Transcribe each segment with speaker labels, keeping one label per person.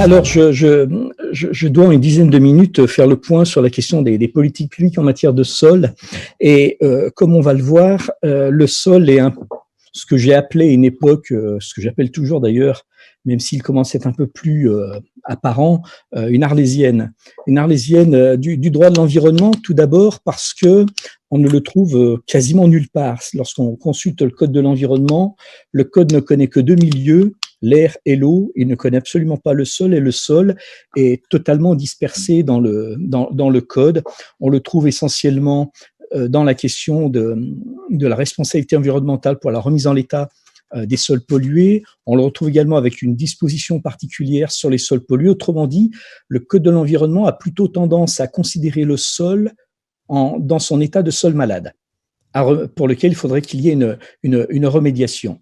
Speaker 1: Alors, je dois en une dizaine de minutes faire le point sur la question des politiques publiques en matière de sol. Et comme on va le voir, le sol est ce que j'ai appelé à une époque, ce que j'appelle toujours d'ailleurs, même s'il commence à être un peu plus apparent, une arlésienne. Une arlésienne du droit de l'environnement, tout d'abord parce que on ne le trouve quasiment nulle part. Lorsqu'on consulte le code de l'environnement, le code ne connaît que deux milieux, l'air et l'eau. Il ne connaît absolument pas le sol, et le sol est totalement dispersé dans le code. On le trouve essentiellement dans la question de la responsabilité environnementale pour la remise en état des sols pollués. On le retrouve également avec une disposition particulière sur les sols pollués. Autrement dit, le code de l'environnement a plutôt tendance à considérer le sol dans son état de sol malade, pour lequel il faudrait qu'il y ait une remédiation.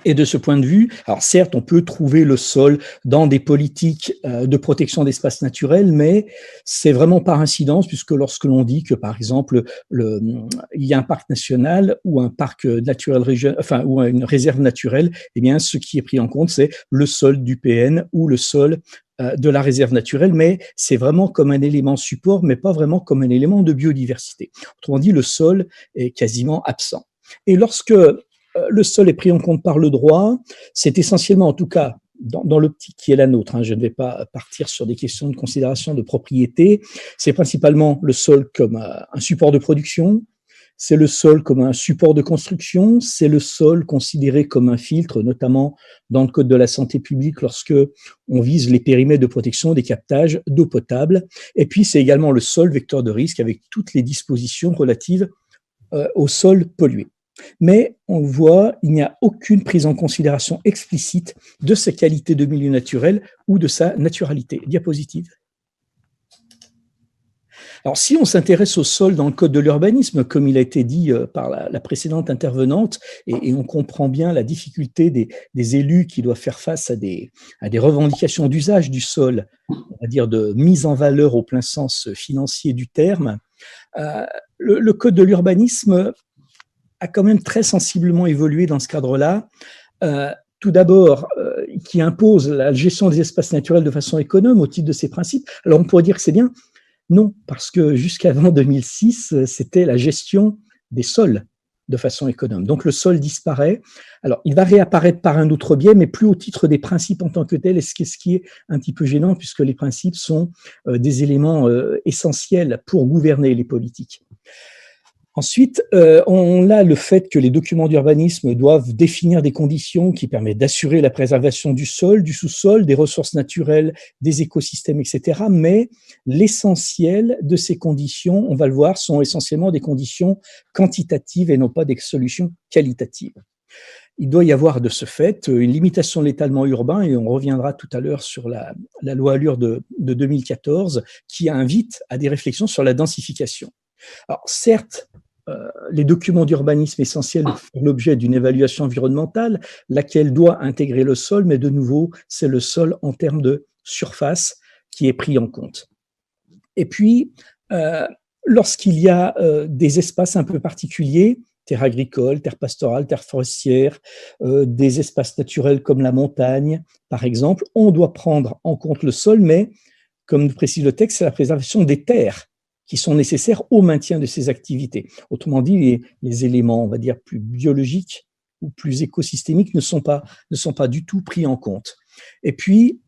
Speaker 1: Et de ce point de vue, alors certes, on peut trouver le sol dans des politiques de protection d'espaces naturels, mais c'est vraiment par incidence, puisque lorsque l'on dit que, par exemple, il y a un parc national ou un parc naturel ou une réserve naturelle, eh bien, ce qui est pris en compte, c'est le sol du PN ou le sol de la réserve naturelle, mais c'est vraiment comme un élément support, mais pas vraiment comme un élément de biodiversité. Autrement dit, le sol est quasiment absent. Et lorsque le sol est pris en compte par le droit, c'est essentiellement, en tout cas, dans l'optique qui est la nôtre, je ne vais pas partir sur des questions de considération de propriété, c'est principalement le sol comme un support de production, c'est le sol comme un support de construction, c'est le sol considéré comme un filtre, notamment dans le Code de la santé publique lorsque on vise les périmètres de protection des captages d'eau potable, et puis c'est également le sol vecteur de risque avec toutes les dispositions relatives au sol pollué. Mais on le voit, il n'y a aucune prise en considération explicite de sa qualité de milieu naturel ou de sa naturalité. Diapositive. Alors, si on s'intéresse au sol dans le code de l'urbanisme, comme il a été dit par la précédente intervenante, et on comprend bien la difficulté des élus qui doivent faire face à des revendications d'usage du sol, on va dire de mise en valeur au plein sens financier du terme, le code de l'urbanisme a quand même très sensiblement évolué dans ce cadre-là. Tout d'abord, qui impose la gestion des espaces naturels de façon économe au titre de ses principes. Alors, on pourrait dire que c'est bien. Non, parce que jusqu'avant 2006, c'était la gestion des sols de façon économe. Donc, le sol disparaît. Alors, il va réapparaître par un autre biais, mais plus au titre des principes en tant que tels, et ce qui est un petit peu gênant, puisque les principes sont des éléments essentiels pour gouverner les politiques. Ensuite, on a le fait que les documents d'urbanisme doivent définir des conditions qui permettent d'assurer la préservation du sol, du sous-sol, des ressources naturelles, des écosystèmes, etc. Mais l'essentiel de ces conditions, on va le voir, sont essentiellement des conditions quantitatives et non pas des solutions qualitatives. Il doit y avoir de ce fait une limitation de l'étalement urbain, et on reviendra tout à l'heure sur la loi Allure de 2014, qui invite à des réflexions sur la densification. Alors certes, les documents d'urbanisme essentiels font l'objet d'une évaluation environnementale, laquelle doit intégrer le sol, mais de nouveau, c'est le sol en termes de surface qui est pris en compte. Et puis, lorsqu'il y a des espaces un peu particuliers, terres agricoles, terres pastorales, terres forestières, des espaces naturels comme la montagne, par exemple, on doit prendre en compte le sol, mais, comme précise le texte, c'est la préservation des terres qui sont nécessaires au maintien de ces activités. Autrement dit, les éléments, on va dire, plus biologiques ou plus écosystémiques ne sont pas du tout pris en compte. Et puis,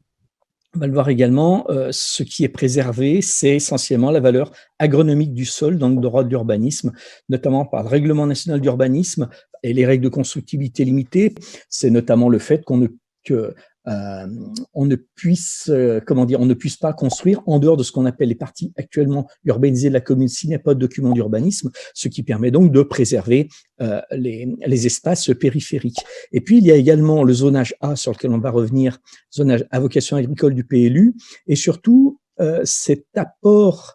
Speaker 1: on va le voir également, ce qui est préservé, c'est essentiellement la valeur agronomique du sol dans le droit de l'urbanisme, notamment par le règlement national d'urbanisme et les règles de constructibilité limitée. C'est notamment le fait qu'on ne puisse pas construire en dehors de ce qu'on appelle les parties actuellement urbanisées de la commune s'il n'y a pas de document d'urbanisme, ce qui permet donc de préserver les espaces périphériques. Et puis, il y a également le zonage A sur lequel on va revenir, zonage à vocation agricole du PLU, et surtout cet apport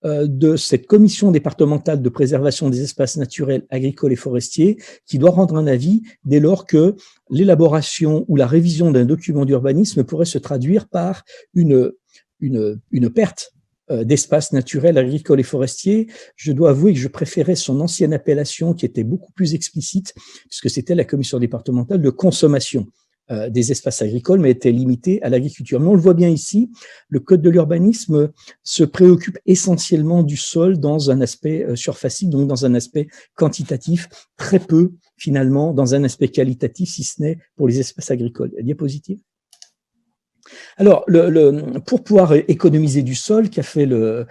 Speaker 1: de cette commission départementale de préservation des espaces naturels, agricoles et forestiers qui doit rendre un avis dès lors que l'élaboration ou la révision d'un document d'urbanisme pourrait se traduire par une perte d'espaces naturels, agricoles et forestiers. Je dois avouer que je préférais son ancienne appellation qui était beaucoup plus explicite, puisque c'était la commission départementale de consommation des espaces agricoles, mais était limité à l'agriculture. Mais on le voit bien ici, le Code de l'urbanisme se préoccupe essentiellement du sol dans un aspect surfacique, donc dans un aspect quantitatif, très peu finalement dans un aspect qualitatif, si ce n'est pour les espaces agricoles. Diapositive. Alors, pour pouvoir économiser du sol, qu'a fait le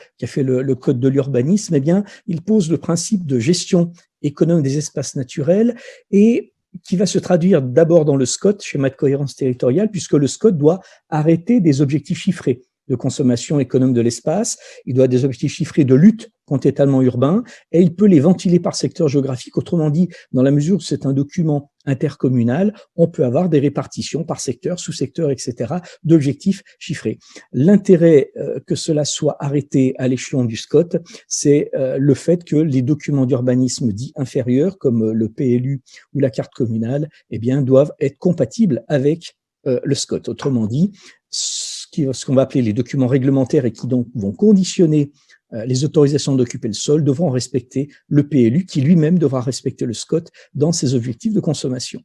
Speaker 1: Code de l'urbanisme, eh bien, il pose le principe de gestion économe des espaces naturels et qui va se traduire d'abord dans le SCOT, schéma de cohérence territoriale, puisque le SCOT doit arrêter des objectifs chiffrés de consommation économe de l'espace, il doit avoir des objectifs chiffrés de lutte contre l'étalement urbain, et il peut les ventiler par secteur géographique. Autrement dit, dans la mesure où c'est un document intercommunal, on peut avoir des répartitions par secteur, sous-secteur, etc., d'objectifs chiffrés. L'intérêt que cela soit arrêté à l'échelon du SCOT, c'est le fait que les documents d'urbanisme dits inférieurs, comme le PLU ou la carte communale, eh bien, doivent être compatibles avec le SCOT. Autrement dit, ce qu'on va appeler les documents réglementaires et qui donc vont conditionner les autorisations d'occuper le sol devront respecter le PLU qui lui-même devra respecter le SCOT dans ses objectifs de consommation.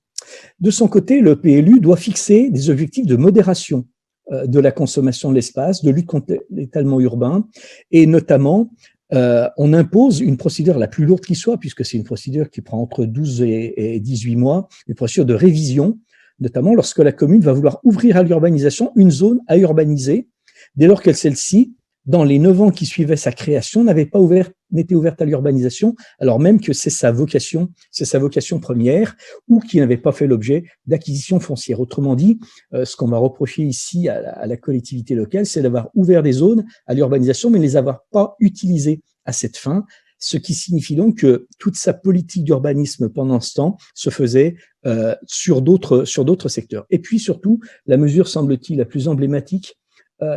Speaker 1: De son côté, le PLU doit fixer des objectifs de modération de la consommation de l'espace, de lutte contre l'étalement urbain et notamment on impose une procédure la plus lourde qui soit, puisque c'est une procédure qui prend entre 12 et 18 mois, une procédure de révision, notamment lorsque la commune va vouloir ouvrir à l'urbanisation une zone à urbaniser, dès lors que celle-ci, dans les 9 ans qui suivaient sa création, n'était ouverte à l'urbanisation, alors même que c'est sa vocation première, ou qui n'avait pas fait l'objet d'acquisition foncière. Autrement dit, ce qu'on va reprocher ici à la collectivité locale, c'est d'avoir ouvert des zones à l'urbanisation, mais ne les avoir pas utilisées à cette fin, ce qui signifie donc que toute sa politique d'urbanisme pendant ce temps se faisait sur d'autres secteurs. Et puis surtout, la mesure, semble-t-il, la plus emblématique,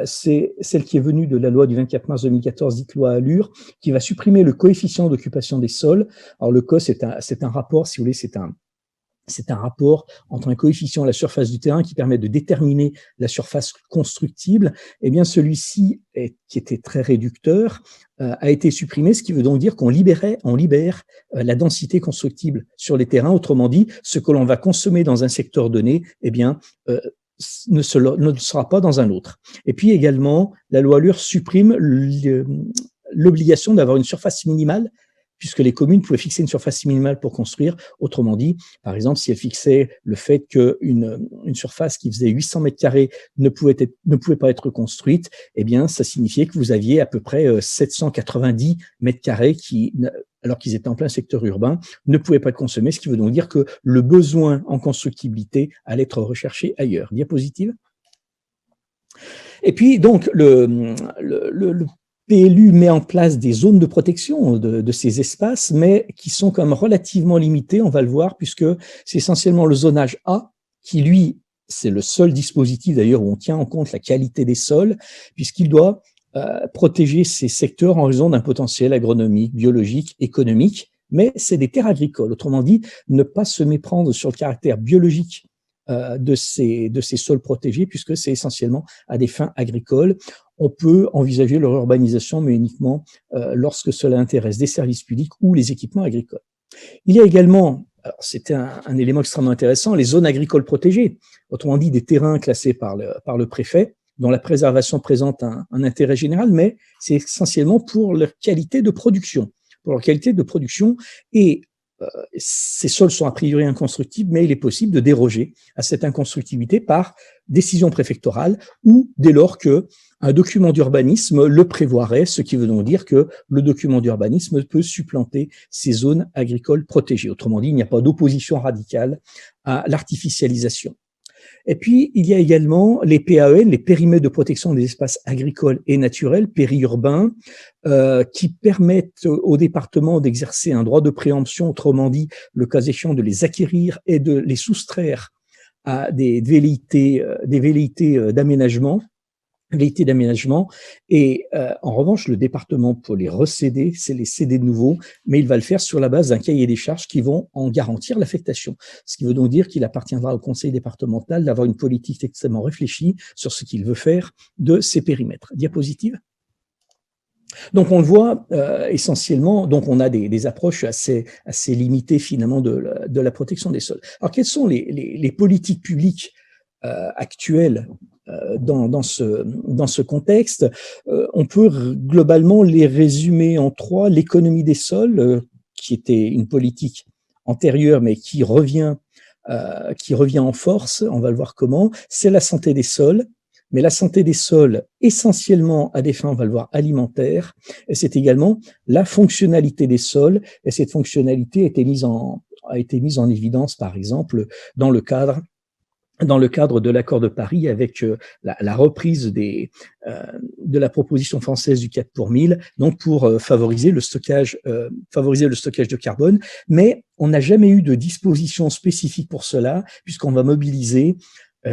Speaker 1: c'est celle qui est venue de la loi du 24 mars 2014, dite loi Allure, qui va supprimer le coefficient d'occupation des sols. Alors le COS, c'est un rapport, si vous voulez, c'est un rapport entre un coefficient et la surface du terrain qui permet de déterminer la surface constructible. Eh bien, celui-ci, qui était très réducteur, a été supprimé, ce qui veut donc dire qu'on libère la densité constructible sur les terrains. Autrement dit, ce que l'on va consommer dans un secteur donné, eh bien, ne sera pas dans un autre. Et puis également, la loi Allure supprime l'obligation d'avoir une surface minimale, puisque les communes pouvaient fixer une surface minimale pour construire. Autrement dit, par exemple, si elles fixaient le fait qu'une surface qui faisait 800 mètres carrés ne pouvait pas être construite, eh bien, ça signifiait que vous aviez à peu près 790 mètres carrés qui, alors qu'ils étaient en plein secteur urbain, ne pouvaient pas être consommés, ce qui veut donc dire que le besoin en constructibilité allait être recherché ailleurs. Diapositive. Et puis, donc, le PLU met en place des zones de protection de ces espaces, mais qui sont quand même relativement limitées, on va le voir, puisque c'est essentiellement le zonage A qui, lui, c'est le seul dispositif d'ailleurs où on tient en compte la qualité des sols, puisqu'il doit protéger ces secteurs en raison d'un potentiel agronomique, biologique, économique, mais c'est des terres agricoles. Autrement dit, ne pas se méprendre sur le caractère biologique de ces sols protégés, puisque c'est essentiellement à des fins agricoles. On peut envisager leur urbanisation, mais uniquement lorsque cela intéresse des services publics ou les équipements agricoles. Il y a également, c'était un élément extrêmement intéressant, les zones agricoles protégées, autrement dit des terrains classés par le préfet, dont la préservation présente un intérêt général, mais c'est essentiellement pour leur qualité de production. Et ces sols sont a priori inconstructibles, mais il est possible de déroger à cette inconstructibilité par décision préfectorale ou dès lors que un document d'urbanisme le prévoirait, ce qui veut donc dire que le document d'urbanisme peut supplanter ces zones agricoles protégées. Autrement dit, il n'y a pas d'opposition radicale à l'artificialisation. Et puis, il y a également les PAEN, les périmètres de protection des espaces agricoles et naturels, périurbains, qui permettent aux départements d'exercer un droit de préemption, autrement dit, le cas échéant de les acquérir et de les soustraire à des velléités d'aménagement. Et en revanche, le département peut les recéder, c'est les céder de nouveau, mais il va le faire sur la base d'un cahier des charges qui vont en garantir l'affectation. Ce qui veut donc dire qu'il appartiendra au conseil départemental d'avoir une politique extrêmement réfléchie sur ce qu'il veut faire de ces périmètres. Diapositive. Donc on le voit essentiellement, donc on a des approches assez limitées finalement de la protection des sols. Alors quelles sont les politiques publiques actuelles dans ce contexte, on peut globalement les résumer en trois. L'économie des sols, qui était une politique antérieure, mais qui revient en force, on va le voir comment. C'est la santé des sols, mais la santé des sols essentiellement à des fins, on va le voir, alimentaires, et c'est également la fonctionnalité des sols, et cette fonctionnalité a été mise en évidence, par exemple, dans le cadre de l'accord de Paris avec la reprise de la proposition française du 4 pour 1000, donc pour favoriser le stockage de carbone. Mais on n'a jamais eu de disposition spécifique pour cela, puisqu'on va mobiliser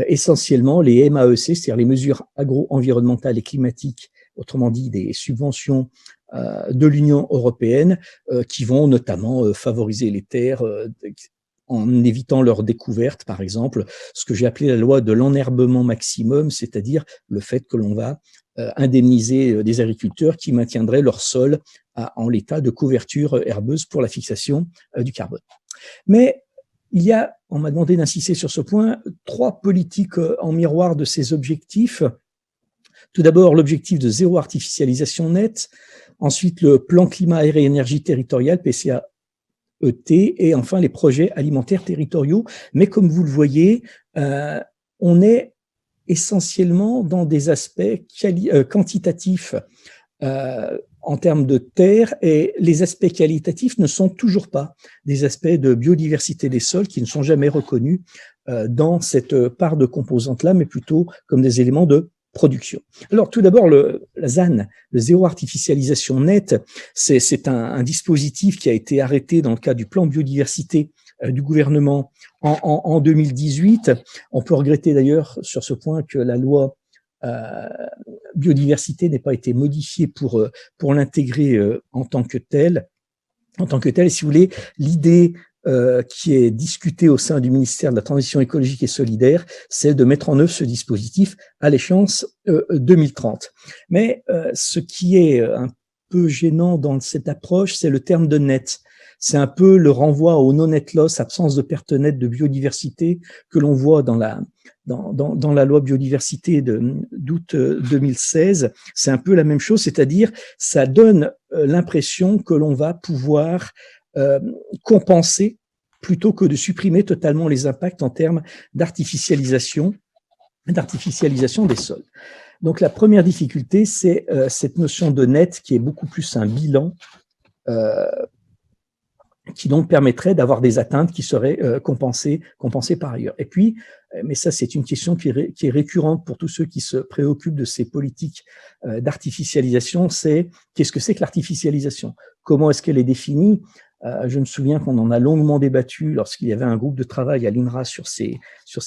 Speaker 1: essentiellement les MAEC, c'est-à-dire les mesures agro-environnementales et climatiques, autrement dit des subventions de l'Union européenne, qui vont notamment favoriser les terres en évitant leur découverte, par exemple, ce que j'ai appelé la loi de l'enherbement maximum, c'est-à-dire le fait que l'on va indemniser des agriculteurs qui maintiendraient leur sol en l'état de couverture herbeuse pour la fixation du carbone. Mais on m'a demandé d'insister sur ce point, trois politiques en miroir de ces objectifs. Tout d'abord, l'objectif de zéro artificialisation nette, ensuite le plan climat, air et énergie territorial, PCA, et enfin les projets alimentaires territoriaux. Mais comme vous le voyez, on est essentiellement dans des aspects quantitatifs en termes de terre, et les aspects qualitatifs ne sont toujours pas des aspects de biodiversité des sols qui ne sont jamais reconnus dans cette part de composantes-là, mais plutôt comme des éléments de production. Alors tout d'abord, la ZAN, le zéro artificialisation nette, c'est un dispositif qui a été arrêté dans le cadre du plan biodiversité du gouvernement en 2018. On peut regretter d'ailleurs sur ce point que la loi biodiversité n'ait pas été modifiée pour l'intégrer en tant que telle. Et si vous voulez, l'idée qui est discuté au sein du ministère de la Transition écologique et solidaire, c'est de mettre en œuvre ce dispositif à l'échéance 2030. Mais ce qui est un peu gênant dans cette approche, c'est le terme de net. C'est un peu le renvoi au non-net loss, absence de perte nette de biodiversité, que l'on voit dans la loi biodiversité d'août 2016. C'est un peu la même chose, c'est-à-dire ça donne l'impression que l'on va pouvoir compenser plutôt que de supprimer totalement les impacts en termes d'artificialisation des sols. Donc la première difficulté, c'est cette notion de net qui est beaucoup plus un bilan qui donc permettrait d'avoir des atteintes qui seraient compensées par ailleurs. Et puis, mais ça c'est une question qui est récurrente pour tous ceux qui se préoccupent de ces politiques d'artificialisation, c'est qu'est-ce que c'est que l'artificialisation? Comment est-ce qu'elle est définie? Je me souviens qu'on en a longuement débattu lorsqu'il y avait un groupe de travail à l'INRA sur ces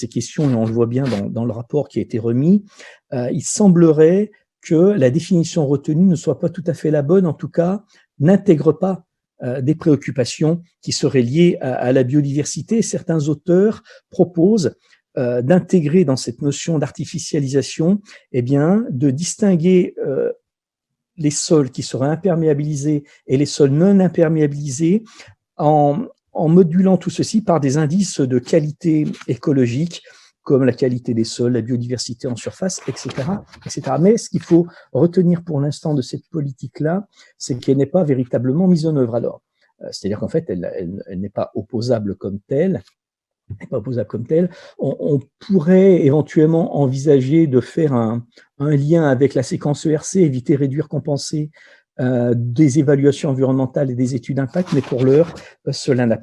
Speaker 1: questions, et on le voit bien dans le rapport qui a été remis. Il semblerait que la définition retenue ne soit pas tout à fait la bonne, en tout cas, n'intègre pas des préoccupations qui seraient liées à la biodiversité. Certains auteurs proposent d'intégrer dans cette notion d'artificialisation, de distinguer les sols qui seraient imperméabilisés et les sols non imperméabilisés en modulant tout ceci par des indices de qualité écologique, comme la qualité des sols, la biodiversité en surface, etc., etc. Mais ce qu'il faut retenir pour l'instant de cette politique-là, c'est qu'elle n'est pas véritablement mise en œuvre. Alors, c'est-à-dire qu'en fait, elle n'est pas opposable comme telle. On pourrait éventuellement envisager de faire un lien avec la séquence ERC, éviter, réduire, compenser, des évaluations environnementales et des études d'impact, mais pour l'heure, cela n'a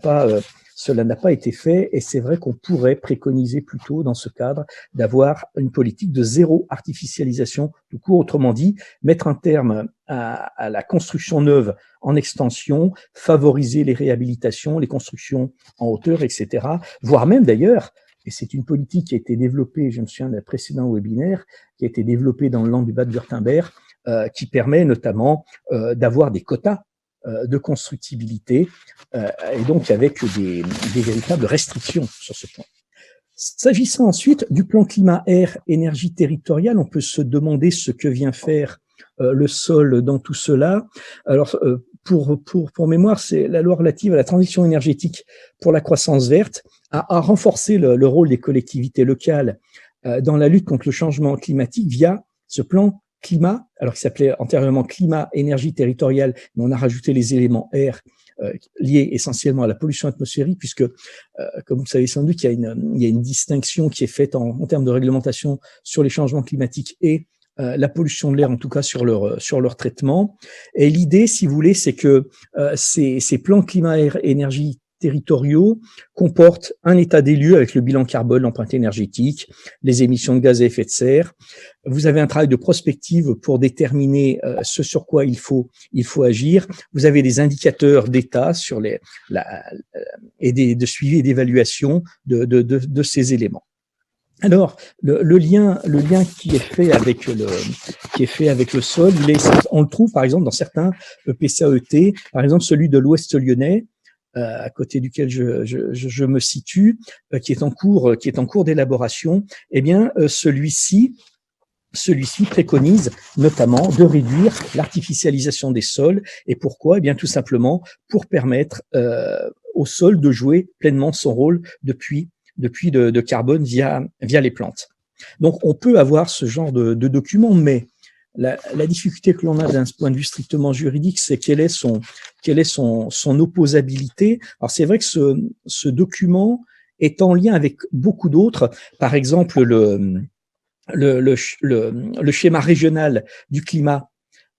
Speaker 1: pas été fait, et c'est vrai qu'on pourrait préconiser plutôt dans ce cadre d'avoir une politique de zéro artificialisation tout court, autrement dit, mettre un terme à la construction neuve en extension, favoriser les réhabilitations, les constructions en hauteur, etc., voire même d'ailleurs, et c'est une politique qui a été développée, je me souviens d'un précédent webinaire, qui a été développée dans le land du Bade-Wurtemberg, qui permet notamment d'avoir des quotas de constructibilité, et donc avec des véritables restrictions sur ce point. S'agissant ensuite du plan climat, air, énergie territoriale, on peut se demander ce que vient faire le sol dans tout cela. Alors, pour mémoire, c'est la loi relative à la transition énergétique pour la croissance verte a renforcé le rôle des collectivités locales dans la lutte contre le changement climatique via ce plan climat, alors qui s'appelait antérieurement climat, énergie territoriale, mais on a rajouté les éléments R liés essentiellement à la pollution atmosphérique, puisque, comme vous savez sans doute, il y a une distinction qui est faite en termes de réglementation sur les changements climatiques et la pollution de l'air, en tout cas sur leur traitement. Et l'idée, si vous voulez, c'est que ces plans climat, air, énergie territoriaux comportent un état des lieux avec le bilan carbone, l'empreinte énergétique, les émissions de gaz à effet de serre. Vous avez un travail de prospective pour déterminer ce sur quoi il faut agir. Vous avez des indicateurs d'état sur de suivi et d'évaluation de ces éléments. Alors, le lien qui est fait avec le sol, on le trouve par exemple dans certains PCAET, par exemple celui de l'Ouest lyonnais, à côté duquel je me situe, qui est en cours d'élaboration. Eh bien, celui-ci préconise notamment de réduire l'artificialisation des sols. Et pourquoi? Eh bien, tout simplement pour permettre au sol de jouer pleinement son rôle de puits de carbone via les plantes. Donc, on peut avoir ce genre de document, mais la difficulté que l'on a d'un point de vue strictement juridique, c'est quelle est son opposabilité. Alors, c'est vrai que ce document est en lien avec beaucoup d'autres. Par exemple, le schéma régional du climat,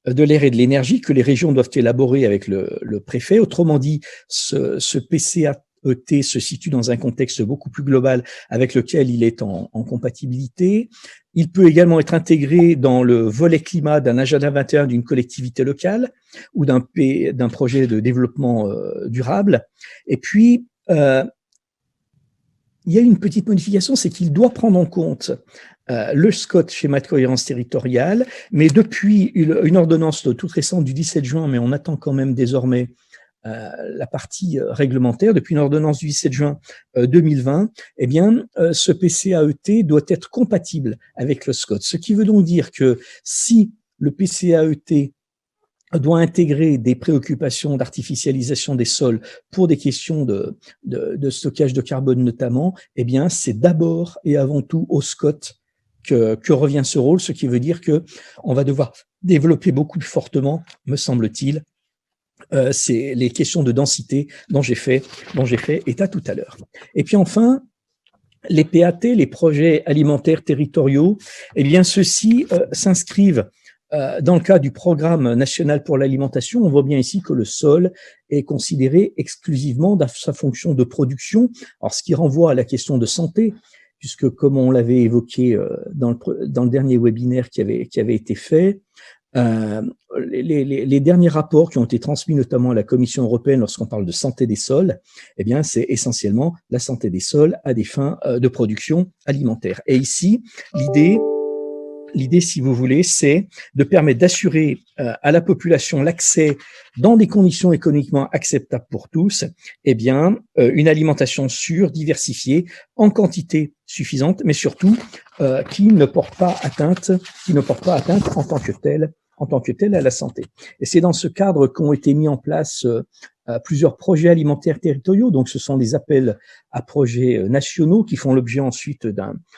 Speaker 1: de l'air et de l'énergie que les régions doivent élaborer avec le préfet. Autrement dit, ce PCAET se situe dans un contexte beaucoup plus global avec lequel il est en compatibilité. Il peut également être intégré dans le volet climat d'un agenda 21 d'une collectivité locale ou d'un projet de développement durable. Et puis, il y a une petite modification, c'est qu'il doit prendre en compte le SCOT, schéma de cohérence territoriale, mais depuis une ordonnance toute récente du 17 juin, mais on attend quand même désormais la partie réglementaire, depuis une ordonnance du 17 juin 2020, eh bien, ce PCAET doit être compatible avec le SCOT. Ce qui veut donc dire que si le PCAET doit intégrer des préoccupations d'artificialisation des sols pour des questions de stockage de carbone notamment, eh bien, c'est d'abord et avant tout au SCOT que revient ce rôle, ce qui veut dire que on va devoir développer beaucoup plus fortement, me semble-t-il, c'est les questions de densité dont j'ai fait état tout à l'heure. Et puis enfin, les PAT, les projets alimentaires territoriaux, eh bien ceux-ci s'inscrivent dans le cadre du programme national pour l'alimentation. On voit bien ici que le sol est considéré exclusivement dans sa fonction de production, alors ce qui renvoie à la question de santé, puisque comme on l'avait évoqué dans le dernier webinaire qui avait été fait, les derniers rapports qui ont été transmis notamment à la Commission européenne lorsqu'on parle de santé des sols, eh bien, c'est essentiellement la santé des sols à des fins de production alimentaire. Et ici, l'idée, si vous voulez, c'est de permettre d'assurer à la population l'accès dans des conditions économiquement acceptables pour tous, eh bien, une alimentation sûre, diversifiée, en quantité suffisante, mais surtout qui ne porte pas atteinte en tant que telle à la santé. Et c'est dans ce cadre qu'ont été mis en place plusieurs projets alimentaires territoriaux. Donc, ce sont des appels à projets nationaux qui font l'objet ensuite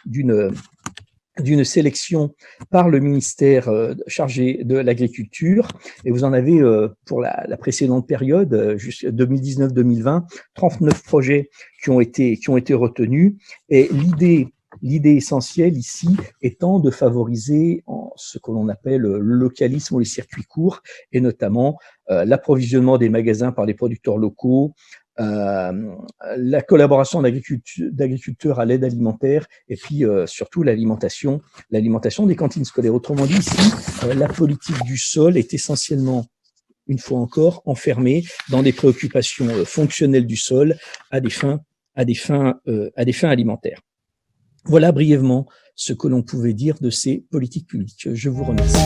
Speaker 1: d'une sélection par le ministère chargé de l'agriculture. Et vous en avez pour la précédente période, jusqu'à 2019-2020, 39 projets qui ont été retenus. Et l'idée essentielle ici étant de favoriser ce que l'on appelle le localisme ou les circuits courts, et notamment l'approvisionnement des magasins par les producteurs locaux, la collaboration d'agriculteurs à l'aide alimentaire, et puis surtout l'alimentation des cantines scolaires. Autrement dit, ici, la politique du sol est essentiellement, une fois encore, enfermée dans des préoccupations fonctionnelles du sol à des fins alimentaires. Voilà brièvement ce que l'on pouvait dire de ces politiques publiques. Je vous remercie.